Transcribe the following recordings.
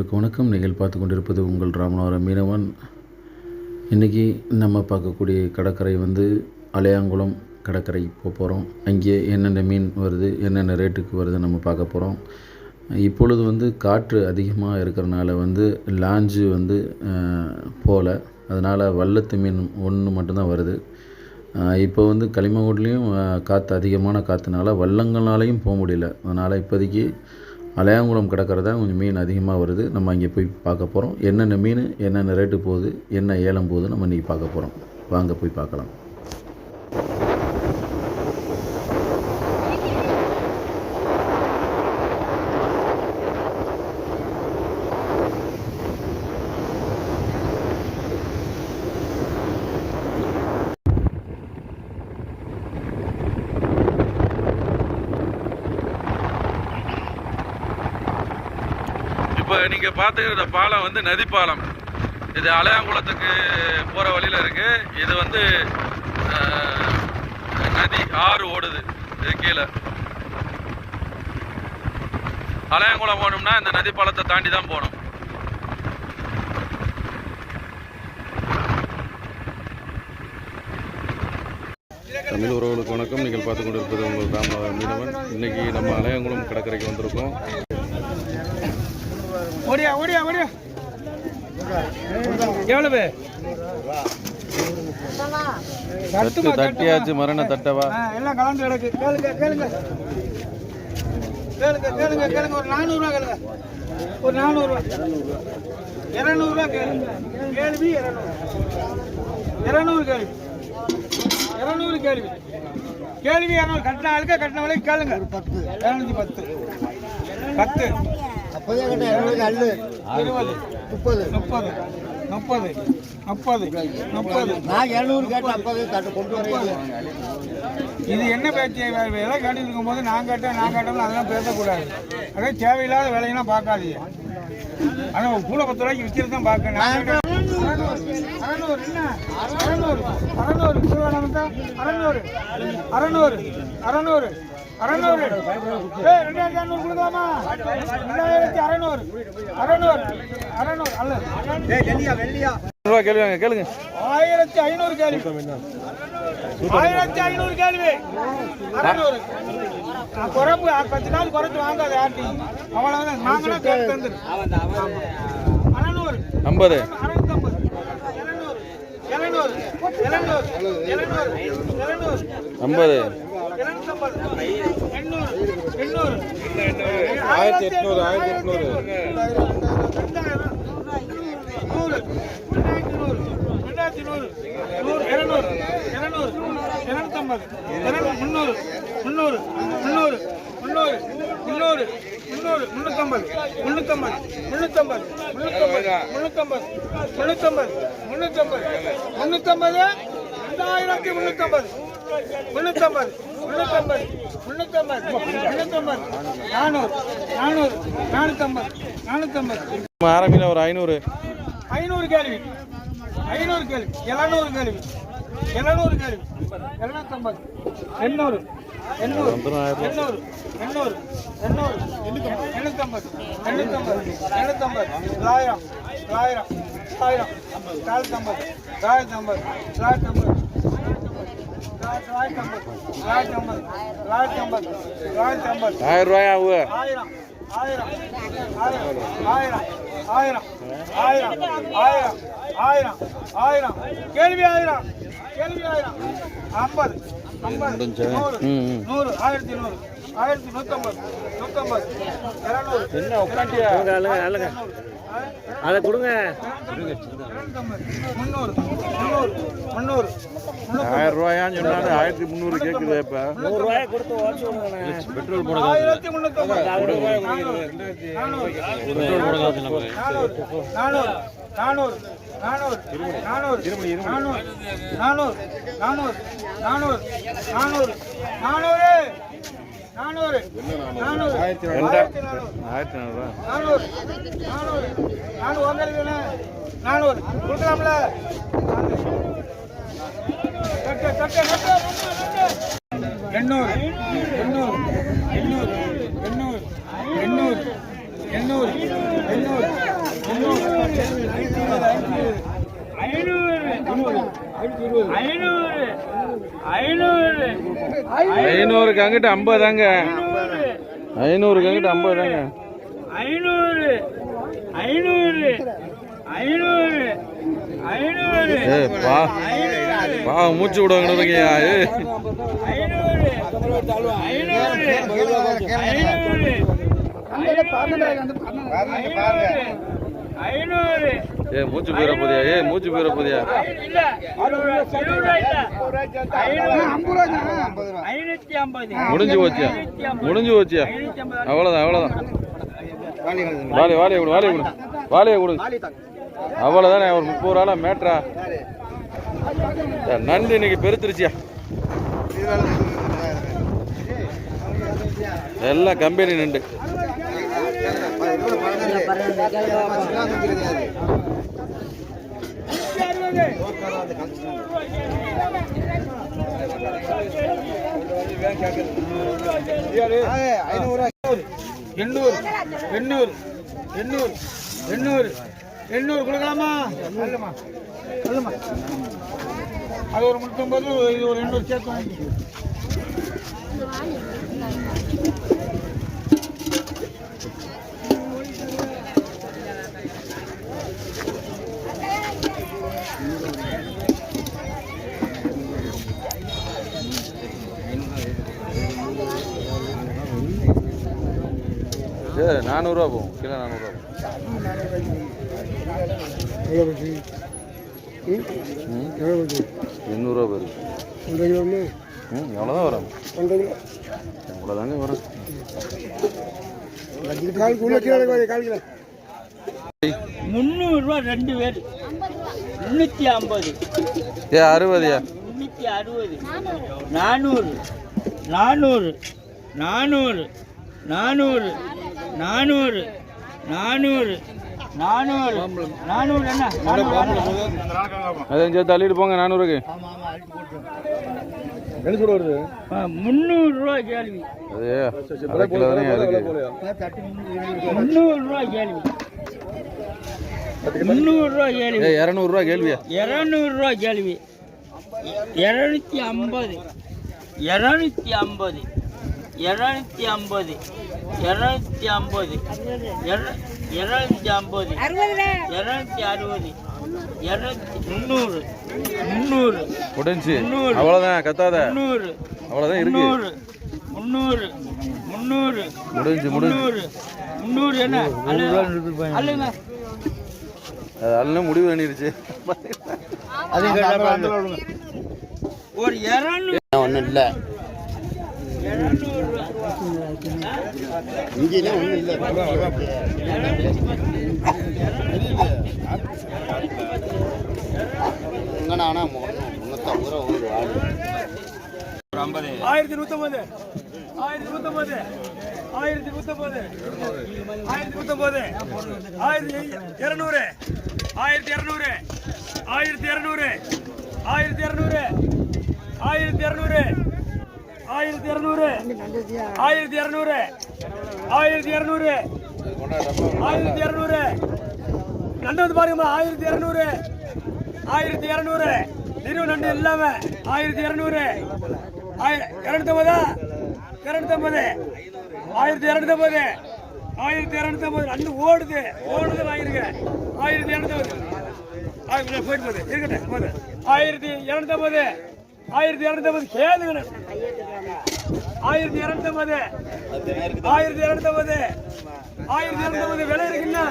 உறவுகளுக்கு வணக்கம். நீங்கள் பார்த்து கொண்டிருப்பது உங்கள் ராமநாதபுரம் மீனவன். இன்றைக்கி நம்ம பார்க்கக்கூடிய கடற்கரை அலையாங்குளம் கடற்கரை போகிறோம். அங்கே என்னென்ன மீன் வருது, என்னென்ன ரேட்டுக்கு வருது நம்ம பார்க்க போகிறோம். இப்பொழுது காற்று அதிகமாக இருக்கிறனால லாஞ்சு போகல, அதனால் வல்லத்து மீன் ஒன்று மட்டும்தான் வருது. இப்போ களிமங்கோட்லேயும் காற்று அதிகமான காற்றுனால வல்லங்களாலையும் போக முடியல. அதனால் இப்போதைக்கு அலையாங்குளம் கடற்கரை தான் கொஞ்சம் மீன் அதிகமாக வருது. நம்ம அங்கே போய் பார்க்க போகிறோம். என்னென்ன மீன் என்னென்ன ரேட்டு போகுது, என்ன ஏலம் போகுது நம்ம இன்றைக்கி பார்க்க போகிறோம். வாங்க போய் பார்க்கலாம். இப்போ நீங்கள் பார்த்துக்கிற பாலம் நதி பாலம். இது அலையாங்குளத்துக்கு போகிற வழியில் இருக்குது. இது நதி ஆறு ஓடுது. இது கீழே அலையாங்குளம் போகணும்னா இந்த நதி பாலத்தை தாண்டி தான் போகணும். தமிழ் உறவுகளுக்கு வணக்கம். நீங்கள் பார்த்து கொண்டு இருப்பது உங்கள் ராமநாதபுரம் மீனவன். இன்றைக்கி நம்ம அலையாங்குளம் கடற்கரைக்கு வந்திருக்கோம். ஓடியா ஓடியா ஓடியா எவ்வளவு தட்டியாச்சு மரண தட்டவா எல்லாம் கலந்து கிடக்கு. கேளுங்க கேளுங்க கேளுங்க கேளுங்க கேளுங்க. ஒரு 400 ரூபா கேளுங்க. ஒரு 400 ரூபா 200 ரூபா கேளுங்க. கேள்வி 200 கேள்வி 200 கேள்வி கேள்வி 200 கட்டின ஆளுக்கு கட்டின வேலைக்கு கேளுங்க. 210 10 அப்போதே கட்ட 20 30 30 30 30 30 நான் 200 கேட்ட அப்போதே தட்டு கொண்டு வரேன். இது என்ன பேச்சு? வேலை கேட்டு இருக்கும் போது நான் கேட்டோம்னு அதெல்லாம் பேசக்கூடாது. அதே தேவையில்லாத வேலையெல்லாம் பார்க்காதீங்க. ஆனால் கூட 10 ரூபாய்க்கு விற்கிறது தான் பார்க்கணும். 600 என்ன 600 600 600 600 600 2600 கொடுக்கலாமா? 2600 600 600 அல்ல கேளுங்க கேளுங்க. 1500 கேள்வி 1500 கேள்வி 600 குறைப்பு 10 நாள் குறைச்சு வாங்காது யார்ட்டி. அவ்வளவுதான். நாங்களும் கேட்டு தந்துரு 600 50 650 700 700 700 700 50 ஆரம்பின ஒரு 500 கேள்வி 500 கேள்வி 700 கேள்வி 700 கேள்வி 250 800 800 800 800 850 850 1000 1000 1000 கேள்வி 1000 50 100 1150 150 200 என்ன உட்காண்டியா அதை கொடுங்க. 300 1000 ரூபாயான்னு சொன்னாங்க. 1300 கேட்குது. இப்போ 100 ரூபாய் கொடுத்து பெட்ரோல் போட 1350 கொடுக்கலாம்ல. 800 500க்கு அங்கிட்டு 50 தாங்க. 500க்கு அங்கிட்டு 50 தாங்க. 500 மூச்சு விடுவாங்க. மூச்சு போயிட போதியா? மூச்சு போயிட போதியா? முடிஞ்சு போச்சியா? முடிஞ்சு போச்சியா? அவ்வளோதான் அவ்வளோதான். வாலியை கொடு, வாலியை கொடு, வாலியை கொடு. அவ்வளோதானே. ஒரு 30 ரூபா மேட்ரா. நண்டு இன்னைக்கு பெருத்துருச்சியா? எல்லாம் கம்பெனி நண்டு. எண்ணூறு கொடுக்கலாமா? அது ஒரு 39, இது ஒரு 800 சேர்த்து வாங்கி. இது 400 ரூபா போகும். கிலோ 400 ரூபா. 800 ரூபா போயிருக்கு. எவ்வளோதான் வரும்? எவ்வளோதாங்க வரும். 300 ரூபா 2 பேர். 350. 60யா? 360. 400. 400. 400. 400. 400. 400. 400. 400 என்ன? 400. அதையும் சேர்த்து தள்ளிட்டு போங்க. 400க்கு 300 ரூபா கேள்வி. அது அரை கிலோ தானே அதுக்கு. 300 ரூபா கேள்வி. 300 ரூபா கேள்வி. 200 ரூபா கேள்வியா? 200 ரூபா கேள்வி. 250. 250. 250. 250. 250. 260. 300. முடிஞ்சு. அவ்வளோதான். கத்தாத. 300. அவ்வளோதான் இருக்கு. 300. 300. முடிஞ்சு. 300 என்ன? அல்லுங்க. அது எல்லாம் முடிவு பண்ணிருச்சு. ஒரு 200 ஒன்றும் இல்லை. இங்கேயும் ஒன்றும் இல்லை. எங்கன்னா 350 ரூபா ஒரு ஆள். 1119. 1119. 1119. 1119. 1200. 1200. 1200. 1200. 1200. 1200. 1200. 1200. 1200. நண்டு வந்து பாருங்கம்மா. 1200. 1200. நிறுவ நண்டு இல்லாம 1200. 250. 250. 1250. 1250. நண்டு ஓடுது வாங்கிருக்க. 1250. போயிட்டு போகுது. இருக்கட்டும் போகுது. 1250. 1250 கேளுங்க. 1250. 1250. 1250 விலை இருக்குன்னா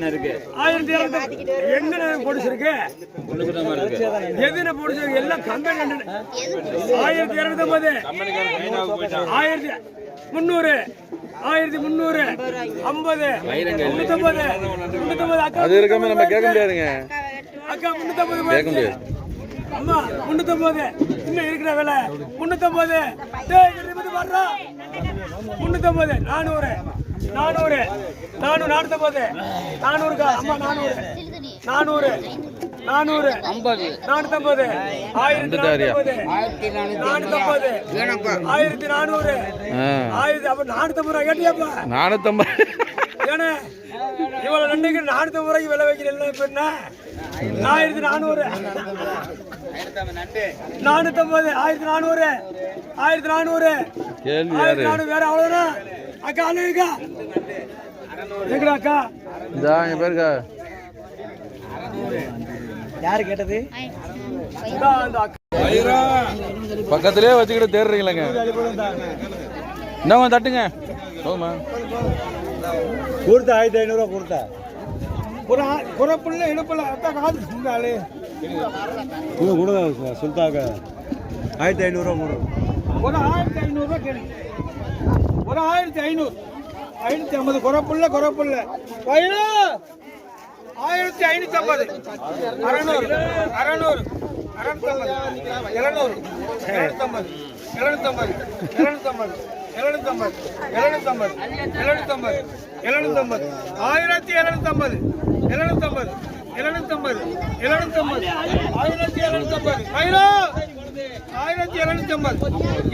இருக்கு. 1250 எங்க பொடிச்சிருக்கு? எதுன பொடிச்சிருக்கு? எல்லாம் கம்பெனி. 1250. 1300. 1300. 50. 350. 350. அது இருக்காம நம்ம கேட்க முடியாதுங்க. அக்கா 350 கேட்க முடியாது. அம்மா 350. இன்னும் இருக்கிற விலை 350. டேய் இருபது வர்றா. 350. 400. 400. 450. 400 அம்மா 400. 400. 400. 50. 450. 1450. 1450. 1400. 1000 அப்ப 450 ரூபாய் கேட்டியாப்பா? 450. ஏன்னா இவ்வளவு நன்றிக்கு 400 ரூபாய்க்கு விலை வைக்கிறேன் இப்ப என்ன 1400 450 1400 1400 கேள்வி யாரு 1400 வேற அவ்வளவுதான் அக்கா அழுகா எங்கடா அக்கா இந்த என் பேருக்கா யாரு கேட்டது அந்த அக்கா பக்கத்திலே வச்சுக்கிட்டு தேடுறீங்களேங்க என்ன தட்டுங்க போதுமா கொடுத்த 1500 கொடுத்தா குறப்புள்ள இடுப்புல அத்தா காது சுங்காலே கொடுங்க சொல்லிட்டாங்க 1500 கொடு ஒரு 1500 கேளு ஒரு 1500 550 குறப்புள்ள வயிறு 1550 600 600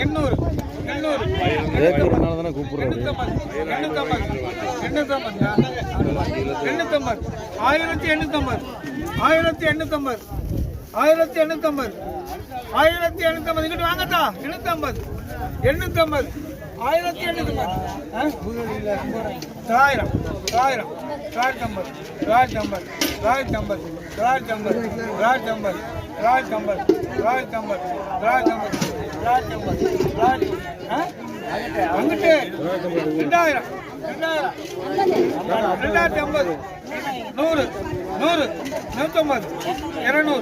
750 கேட்கறதுனால தானே கூப்பிடுறாரு 1850 இங்கிட்டு வாங்கத்தா 850 1850 அங்கிட்டு 2000 2050 100 100 150 200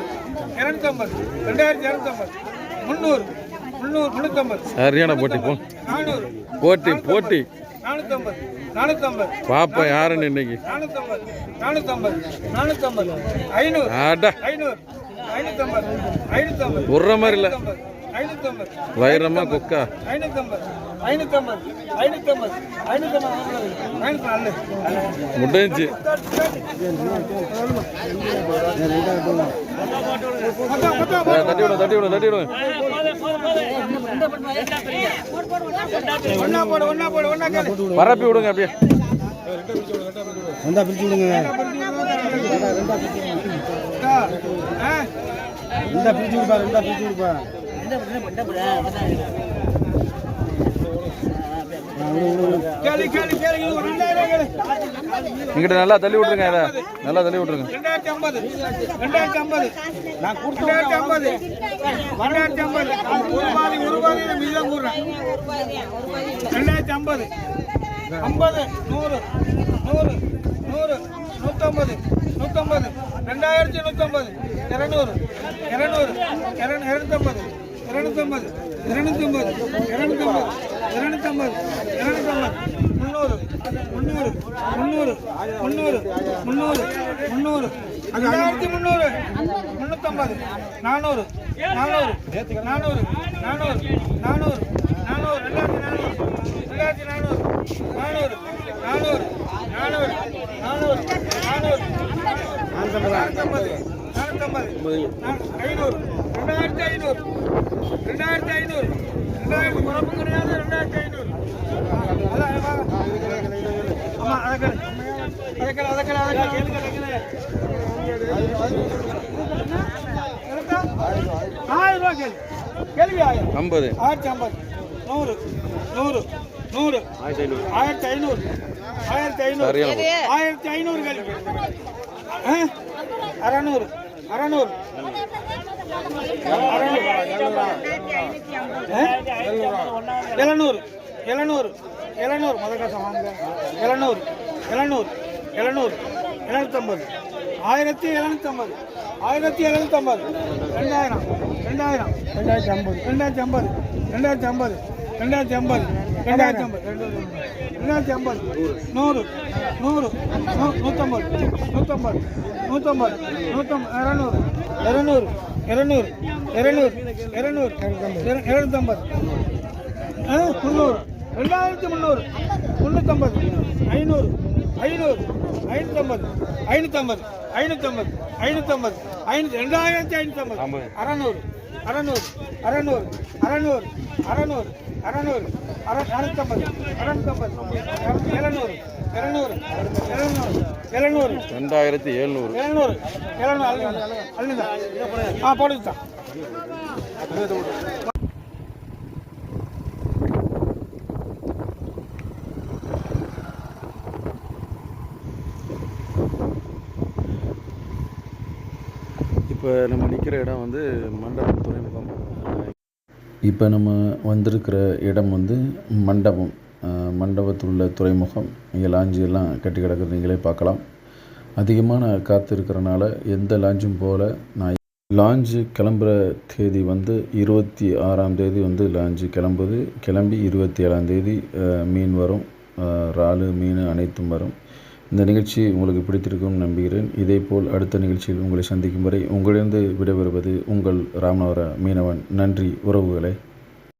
250 2250 300 350 சரியான போட்டி போ 400 போட்டி 450 பாப்பா யாருன்னு இன்னைக்கு 450 500 ஆடா 550 உர்ற மாதிரி இல்ல வைரமா கொக்கா 550 முடிஞ்சு தட்டி விடு பரப்பி விடுங்க அப்படியே பிரிச்சு விடுங்க பிரிச்சு விடுப்பா இங்கிட்ட நல்லா தள்ளி விட்டுருங்க இதை நல்லா தள்ளி விட்டுருங்க 2050 நான் கொடுத்து 2050 ஒரு பாதி மில்லம் கூடுறேன் 2050 50 100 100 100 150 150 2150 200 250 250 250 குறப்பு கிடையாது 2500 ஆமா அதக்கல 1000 ரூபாய் கேள்வி 50 1050 100 100 100 1500 1500 கேள்வி 600 700 முதல் காசம் வாங்க 700 750 1750 2050 600 200 700 2700. 700 அள்ளுங்க. ஆ போடுங்க. இப்போ நம்ம நிற்கிற இடம் வந்து மண்டபம் துறைமுகம். இப்போ நம்ம வந்திருக்கிற இடம் வந்து மண்டபம். மண்டபத்தில் உள்ள துறைமுகம். இங்கே லாஞ்சு எல்லாம் கட்டி கிடக்குறது நீங்களே பார்க்கலாம். அதிகமான காற்று இருக்கிறனால எந்த லாஞ்சும் போல் நான் லாஞ்சு கிளம்புற தேதி வந்து 26ஆம் தேதி வந்து லாஞ்சு கிளம்பி 27ஆம் தேதி மீன் வரும். இறால் மீன் அனைத்தும் வரும். இந்த நிகழ்ச்சி உங்களுக்கு பிடித்திருக்கும் நம்புகிறேன். இதேபோல் அடுத்த நிகழ்ச்சியில் உங்களை சந்திக்கும் வரை உங்களிடம் விடைபெறுவது உங்கள் ராமநாதபுர மீனவன். நன்றி உறவுகளே.